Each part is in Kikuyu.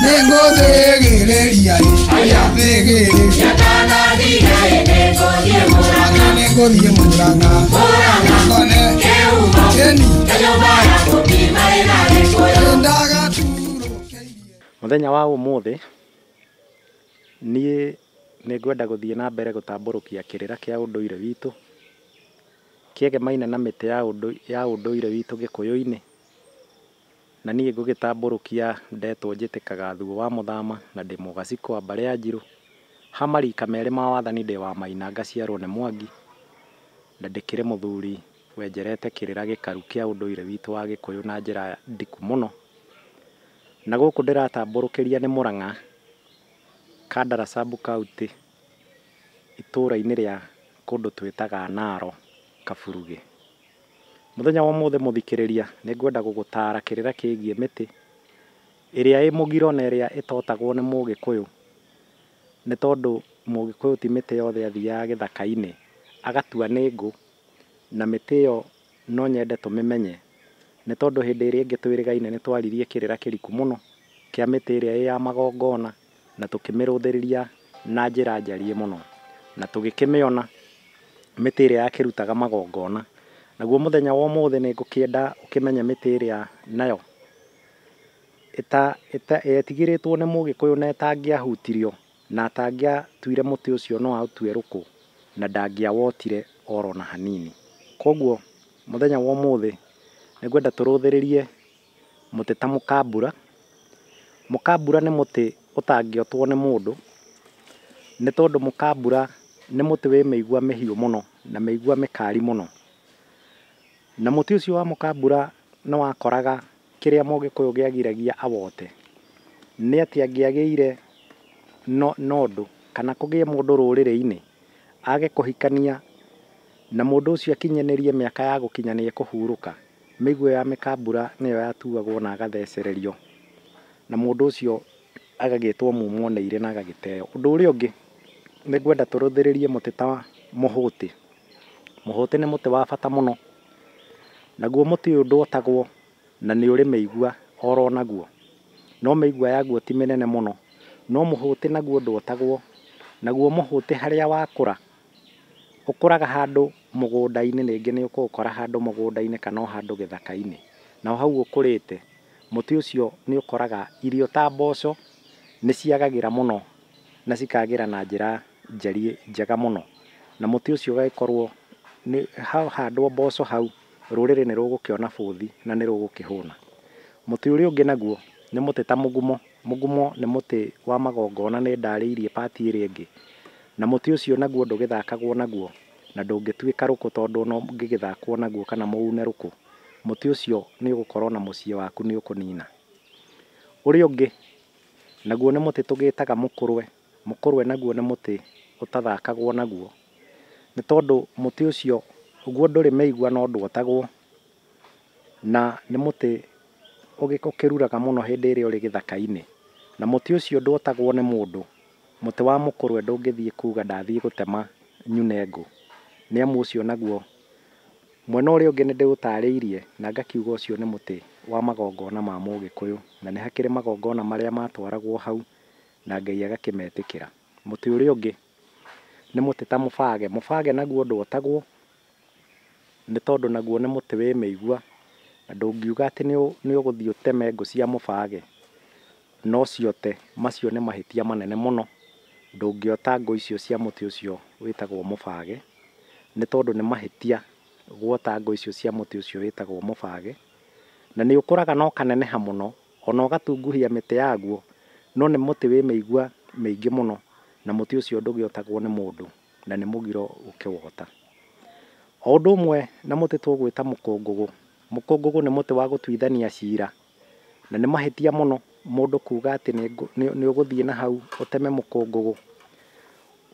Nengo thigiriria aya thigiriria kana nengo thie muranga kone keni ndaga turo muthenya wa umuthi nie ningwenda guthie na mbere gutamburukia kirira kia unduire witu kiegemaine na miti ya unduire witu Gikuyu-ini na nie ngugitamburukia ndetwo njitikaga Thuo wa Muthama na ndi mugaciko wa mbare ya Njiru hamarika meri ma wathani ndi wa Maina ngaciarwo ni Mwangi na ndikire muthuri wenjerete kirira gikaru kia unduire witu wa Gikuyu na njira ndiku muno na guku ndiratamburukiria ni Murang'a Kandara Sub County itura-ini ria kundu twitaga Naro Kaburuge. Muthenya wa umuthi muthikiriria ningwenda gugutara kirira kigie miti iria i mugiro na iria itotagwo ni Mugikuyu ni tondu Mugikuyu ti miti yothe athiaga githaka-ini agatua ni ngu na miti iyo no nyende tumimenye ni tondu hindi iria ingi twirigaine ni twaririe kirira kiriku muno kia miti iria ya magongona na tukimiruthiriria na njira njarie muno na tugikimiona miti iria yakirutaga magongona. Naguo muthenya wa umuthi ni ngukienda ukimenye miti iria nayo etigiritwo ni Mugikuyu na etangiahutirio na atangiatuire muti ucio no autue ruku na ndangiawotire oro na hanini. Koguo muthenya wa umuthi ningwenda turuthiririe muti ta mukambura. Mukambura ni muti utangiotwo ni mundu ni tondu mukambura ni muti wi meigua mihiu muno na meigua mikari muno na muti ucio wa mukambura no wakoraga kiria Mugikuyu giagiragia awote ni ati angiagiire nondu kana kugie mundu ruriri-ini age kuhikania na mundu ucio akinyanirie miaka ya gukinyania kuhuruka meigua ya mikambura niyo yatuagwo na agathecererio na mundu ucio agagitwo mumuoneire na agagiteo. Undu uria ungi ningwenda turuthiririe muti ta muhuti. Muhuti ni muti wa bata muno naguo muti uyu ndwotagwo na ni uri meigua oro naguo no meigua yaguo ti minene muno no muhuti naguo ndwotagwo. Naguo muhuti haria wakura ukuraga handu mugunda-ini ningi ni ukukora handu mugunda-ini kana handu githaka-ini na hau ukurite muti ucio ni ukoraga irio ta mboco ni ciagagira muno na cikagira na njira njega muno na muti ucio ugakorwo ni handwo mboco hau ruriri ni rugukiona buthi na ni rugukihuna. Muti uria ungi naguo ni muti ta mugumo. Mugumo ni muti wa magongona ni ndariirie pati iria ingi na muti ucio naguo ndugithakagwo naguo na ndungituika ruku tondu no ngigithakwo naguo kana muune ruku muti ucio ni ugukorwo na mucii waku ni ukunina. Uria ungi naguo ni muti tugitaga mukurwe. Mukurwe naguo ni muti utathakagwo naguo ni tondu muti ucio uguo nduri meigua no ndwotagwo na ni muti ukiruraga muno hindi iria uri githaka-ini na muti ucio ndwotagwo ni mundu. Muti wa mukurwe ndungithie kuga ndathie gutema nyune ngu ni amu ucio naguo mwena uria ungi ni ndiutariirie na ngakiuga ucio ni muti wa magongona ma Mugikuyu na ni hakiri magongona maria matwaragwo hau na Ngai agakimetikira. Muti uria ungi ni muti ta mubage. Mubage naguo ndwotagwo ni tondu naguo ni muti wi meigua na ndungiuga ati ni uguthie uteme ngu cia mubage no ciote. Macio ni mahitia manene muno. Ndungiota ngu icio cia muti ucio witagwo mubage ni tondu ni mahitia gwota ngu icio cia muti ucio witagwo mubage na ni ukuraga no kaneneha muno ona ugatunguhia miti yaguo no ni muti wi meigua meingi muno na muti ucio ndugiotagwo ni mundu na ni mugiro ukiwota. O undu umwe na muti tugwita mukungugu. Mukungugu ni muti wa gutwithania cira na ni mahitia muno mundu kuga ati ni uguthie na hau uteme mukungugu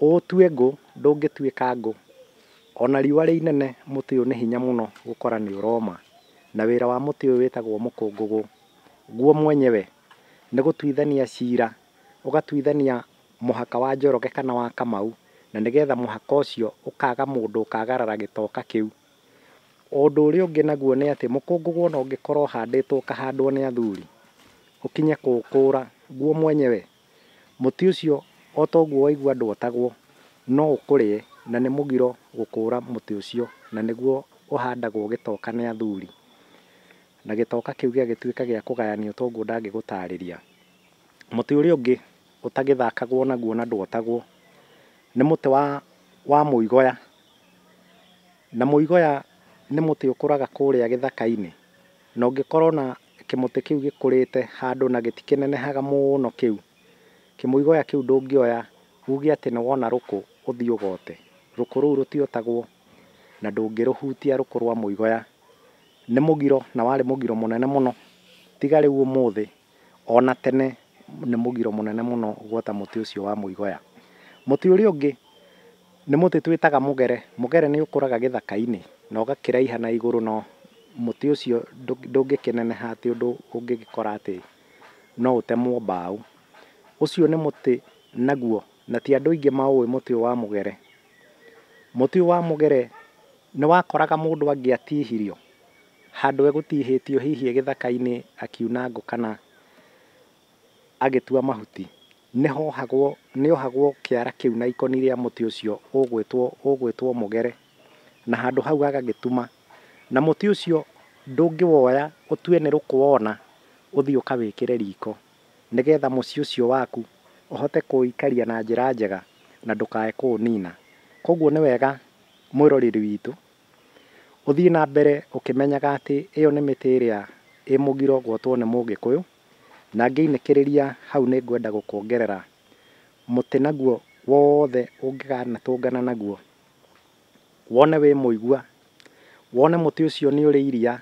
utue ngu ndungituika ngu ona riua ri inene muti uyu ni hinya muno gukora ni uroma na wira wa muti uyu witagwo mukungugu guo mwenyewe ni gutwithania cira ugatwithania muhaka wa Njoroge kana wa Kamau na nigetha muhaka ucio ukaga mundu ukagarara gitoka kiu. Undu uria ungi naguo ni ati mukungugu no ngikorwo handitwo kahandwo ni athuri ũkinye kũũkũra guo mwenyewe, mũtĩ ũcio o ta ũguo waigua ndwatagwo no ũkũrĩe, na nĩ mũgiro gũkũra mũtĩ ũcio, na nĩguo ũhandagwo gĩtoka nĩ athuri, na gĩtoka kĩu gĩagĩtuĩka gĩa kũgayanio ta ũguo ndangĩgũtarĩria. Mũtĩ ũrĩa ũngĩ ũtagĩthakagwo naguo na ndwatagwo nĩ mũtĩ wa mũigoya, na mũigoya nĩ mũtĩ ũkũraga kũrĩa gĩthaka-inĩ, na ũngĩkorwo na kĩmũtĩ kĩu gĩkũrĩte handũ na gĩtikĩnenehaga mũno kĩu, kĩmũigoya kĩu ndũngĩoya uge atĩ nĩ wona rũkũ ũthiĩ ũgote, rũkũ rũu rũtiotagwo na ndũngĩrũhutia rũkũ rwa mũigoya, nĩ mũgiro na warĩ mũgiro mũnene mũno, tiga rĩu ũmũthĩ, ona tene nĩ mũgiro mũnene mũno gwota mũtĩ ũcio wa mũigoya. Mũtĩ ũrĩa ũngĩ nĩ mũtĩ twĩtaga mũgere. Mũgere nĩ ũkũraga gĩthaka-inĩ na ũgakĩraiha na igũrũ, no mũtĩ ũcio ndũngĩkĩneneha atĩ ũndũ ũngĩgĩkora atĩ no ũtemwo mbaũ. Ũcio nĩ mũtĩ naguo, na ti andũ aingĩ maũĩ mũtĩ ũyũ wa mũgere. Mũtĩ ũyũ wa mũgere nĩ wakoraga mũndũ angĩatihirio, handũ egũtihĩtio hihi gĩthaka-inĩ akiuna ngũ kana agĩtua mahuti, nĩohagwo kĩara kĩu na ikoni rĩa mũtĩ ũcio ũgwĩtwo mũgere, na handũ hau agagĩtuma, na mũtĩ ũcio ndũngĩwoya ũtue nĩ rũkũ wona ũthiĩ ũkawĩkĩre riko, nĩgetha mũciĩ ũcio waku ũhote kũũikaria na njĩra njega na ndũkae kũũnina. Koguo nĩ wega mwĩroreri witũ ũthiĩ na mbere ũkĩmenyaga atĩ ĩyo nĩ mĩtĩ ĩrĩa ĩ mũgiro gwotwo nĩ Mũgĩkũyũ, na ngĩinĩkĩrĩria hau nĩ ngwenda gũkuongerera mũtĩ naguo wothe ũngĩkanatũngana naguo, wone wĩ mũigua, wone mũtĩ ũcio nĩ ũrĩ iria,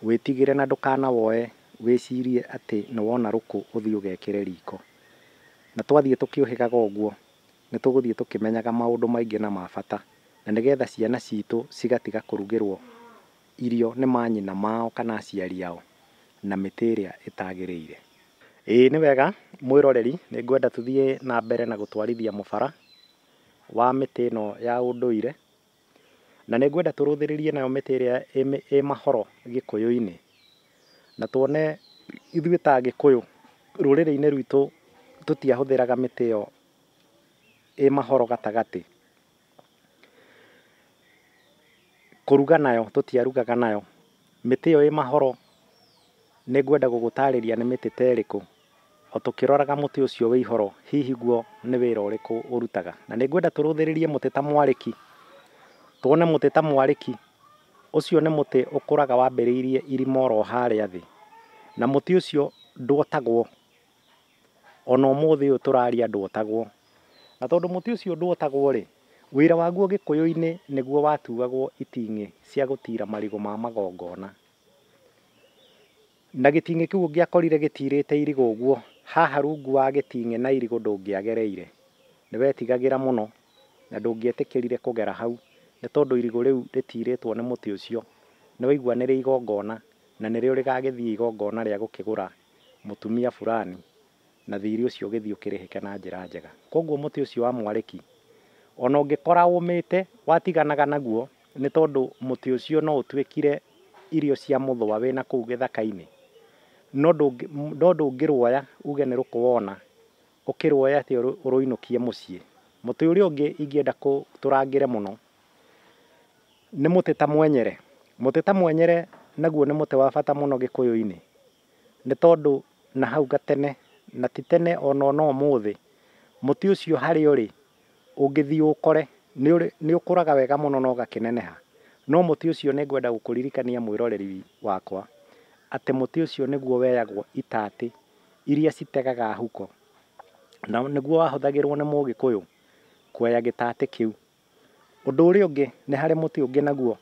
wĩtigĩre na ndũkanawoe wĩcirie atĩ nĩ wona rũkũ ũthiĩ ũgekĩre riko. Na twathiĩ tũkĩũhĩgaga ũguo nĩ tũgũthiĩ tũkĩmenyaga maũndũ maingĩ na ma bata, na nĩgetha ciana citũ cigatiga kũrugĩrwo irio nĩ manyina mao kana aciari ao na mĩtĩ ĩrĩa ĩtagĩrĩire. Ĩĩ nĩ wega mwĩroreri, nĩ ngwenda tũthiĩ na mbere na gũtwarithia mũbara wa mĩtĩ ĩno ya ũndũire, na nĩ ngwenda tũrũthĩrĩrie nayo mĩtĩ ĩrĩa ĩ mahoro Gĩkũyũ-inĩ, na tuone ithuĩ ta Agĩkũyũ rũrĩrĩ-inĩ rwitũ tũtiahũthĩraga mĩtĩ ĩyo ĩ mahoro gatagatĩ kũruga nayo, tũtiarugaga nayo. Mĩtĩ ĩyo ĩ mahoro nĩ ngwenda gũgũtarĩria nĩ mĩtĩ ta ĩrĩkũ, o tũkĩroraga mũtĩ ũcio wĩ ihoro hihi guo nĩ wĩra ũrĩkũ ũrutaga. Na nĩ ngwenda tũrũthĩrĩrie mũtĩ ta mwarĩki, tuone mũtĩ ta mwarĩki, ũcio nĩ mũtĩ ũkũraga wambĩrĩirie irima oro harĩa thĩ, na mũtĩ ũcio ndwotagwo, ona ũmũthĩ ũyũ tũraria ndwotagwo. Na tondũ mũtĩ ũcio ndwotagwo rĩ, wĩra waguo Gĩkũyũ-inĩ nĩguo watuagwo iting'ĩ cia gũtira marigũ ma magongona, na gĩting'ĩ kĩu ũngĩakorire gĩtirĩte irigũ ũguo, haha rungu wa gĩting'ĩ na irigũ ndũngĩagereire, nĩwetigagĩra mũno na ndũngĩetĩkĩrire kũgera hau, nĩ tondũ irigũ rĩu rĩtirĩtwo nĩ mũtĩ ũcio, nĩwaigua nĩ rĩa igongona, na nĩrĩo rĩgagĩthiĩ igongona rĩa gũkĩgũra mũtumia fulani, na thirĩ ũcio ũgĩthiĩ ũkĩrĩhĩke na njĩra njega. Koguo mũtĩ ũcio wa mwarĩki ona ũngĩkora ũmĩte watiganaga naguo, nĩ tondũ mũtĩ ũcio no ũtuĩkire irio cia mũthũa wĩna kũu gĩthaka-inĩ, no ndũngĩruoya uge nĩ rũkũ wona ũkĩruoya atĩ ũrũinũkie mũciĩ. Mũtĩ ũrĩa ũngĩ ingĩenda tũrangĩre mũno nĩ mũtĩ ta mwenyere. Mũtĩ ta mwenyere naguo nĩ mũtĩ wa bata mũno Gĩkũyũ-inĩ, nĩ tondũ na hau gatene na ti tene ona ũmũthĩ, mũtĩ ũcio harĩa ũrĩ ũngĩthiĩ ũkore nĩ ũkũraga wega mũno na ũgakĩneneha. No mũtĩ ũcio nĩ ngwenda gũkũririkania mwĩroreri wakwa atĩ mũtĩ ũcio nĩguo weyagwo itatĩ iria citegaga huko, na nĩguo wahũthagĩrwo nĩ Mũgĩkũyũ kweya gĩtatĩ kĩu. Ũndũ ũrĩa ũngĩ nĩ harĩ mũtĩ ũngĩ naguo,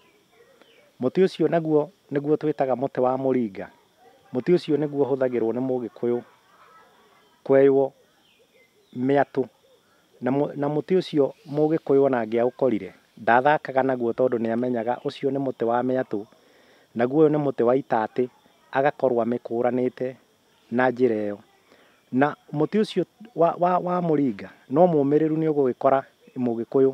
mũtĩ ũcio naguo nĩguo twĩtaga mũtĩ wa mũringa. Mũtĩ ũcio nĩguo ũhũthagĩrwo nĩ Mũgĩkũyũ kweywo mĩatũ, na mũtĩ ũcio Mũgĩkũyũ ona angĩaũkorire ndathakaga naguo tondũ nĩamenyaga ũcio nĩ mũtĩ wa mĩatũ, naguo ũyũ nĩ mũtĩ wa itatĩ, agakorwo amĩkũranĩte na njĩra ĩyo. Na mũtĩ ũcio wa mũringa no mũmĩrĩru nĩ ũgũgĩkora Mũgĩkũyũ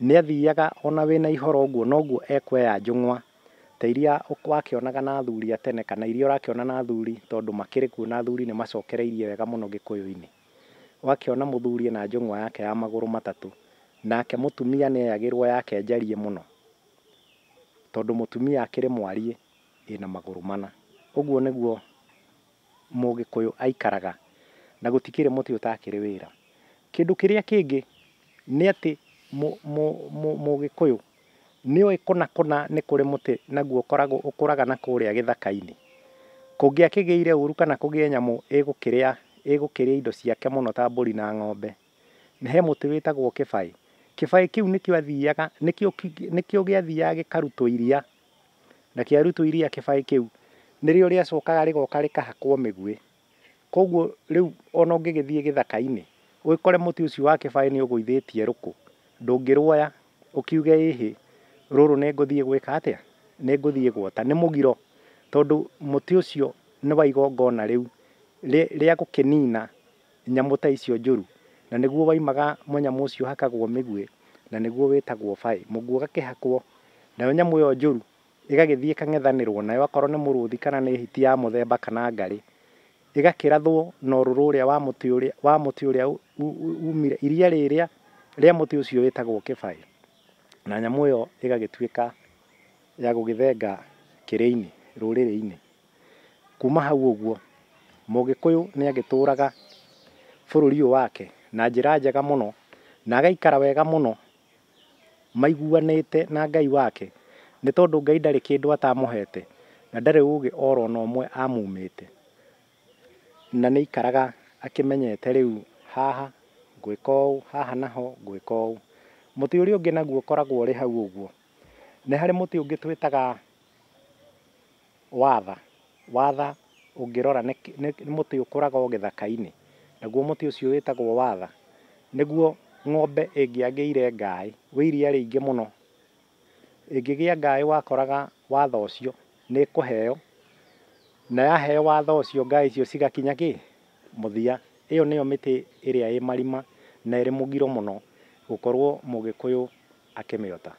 nĩ athiaga ona wĩna ihoro ũguo noguo ekweya njũng'wa, ta iria wakĩonaga na athuri a tene kana iria ũrakĩona na athuri, tondũ makĩrĩ kuo na athuri nĩ macokereirie wega mũno Gĩkũyũ-inĩ. Ũgakĩona mũthuri ena njũng'wa yake ya magũrũ matatũ, nake mũtumia nĩeyagĩrwo yake njarie mũno, tondũ mũtumia akĩrĩ mwarie ĩna magũrũ mana. Ũguo nĩguo Mũgĩkũyũ aikaraga, na gũtikĩrĩ mũtĩ ũtakĩrĩ wĩra. Kĩndũ kĩrĩa kĩngĩ nĩ atĩ Mũgĩkũyũ nĩoĩ kũna kũna nĩ kũrĩ mũtĩ naguo ũkũraga na kũrĩa gĩthaka-inĩ. Kũngĩakĩgĩire ũru kana kũgĩe nyamũ ĩgũkĩrĩa indo ciake mũno ta mbũri na ng'ombe, he mũtĩ wĩtagwo kĩbaĩ. Kĩbaĩ kĩu nĩkĩo gĩathiaga gĩkarutwo iria, na kĩarutwo iria kĩbaĩ kĩu nĩrĩo rĩacokaga rĩgoka rĩkahakwo mĩguĩ. Koguo rĩu ona ũngĩgĩthiĩ gĩthaka-inĩ ũgĩkore mũtĩ ũcio wa kĩbaĩ nĩ ũgũithĩtie rũkũ, ndũngĩruoya ũkiuge ĩhĩ rũrũ nĩ ngũthiĩ gwĩka atĩa, nĩ ngũthiĩ gwota, nĩ mũgiro, tondũ mũtĩ ũcio nĩ wa igongona rĩu rĩa gũkĩnina nyamũ ta icio njũru, na nĩguo waimaga mũnyamũ ũcio ũhakagwo mĩguĩ, na nĩguo wĩtagwo baĩ. Mũguĩ ũgakĩhakwo, nayo nyamũ ĩyo njũru ĩgagĩthiĩ ĩkang'ethanĩrwo nayo, akorwo nĩ mũrũthi kana nĩ hiti ya mũthemba kana ngarĩ, ĩgakĩrathwo na ũrũrũ ũrĩa wa mũtĩ ũrĩa umire, iria rĩrĩa rĩa mũtĩ ũcio wĩtagwo kĩbaĩ, na nyamũ ĩyo ĩgagĩtuĩka ya gũgĩthenga kĩrĩ-inĩ, rũrĩrĩ-inĩ. Kuma hau ũguo Mũgĩkũyũ nĩ agĩtũraga bũrũri ũyũ wake na njĩra njega mũno, na agaikara wega mũno maiguanĩte na Ngai wake, nĩ tondũ Ngai ndarĩ kĩndũ atamũhete, na ndarĩ ũgĩ oro na ũmwe amumĩte, na nĩ aikaraga akĩmenyete rĩu haha ngwĩka ũũ, haha naho ngwĩka ũũ. Mũtĩ ũrĩa ũngĩ naguo ũkoragwo ũrĩ hau ũguo, nĩ harĩ mũtĩ ũngĩ twĩtaga watha. Watha ũngĩrora nĩ mũtĩ ũkũraga o gĩthaka-inĩ, naguo mũtĩ ũcio wĩtagwo watha, nĩguo ng'ombe ĩngĩagĩire ngaĩ wĩ iria rĩingĩ mũno, ĩngĩgĩa ngaĩ wakoraga watha ũcio nĩ ĩkũheo, na yaheo watha ũcio ngaĩ icio cigakinya mũthia. Ĩyo nĩyo mĩtĩ ĩrĩa ĩ marima na ĩrĩ mũgiro mũno gũkorwo Mũgĩkũyũ akĩmĩota.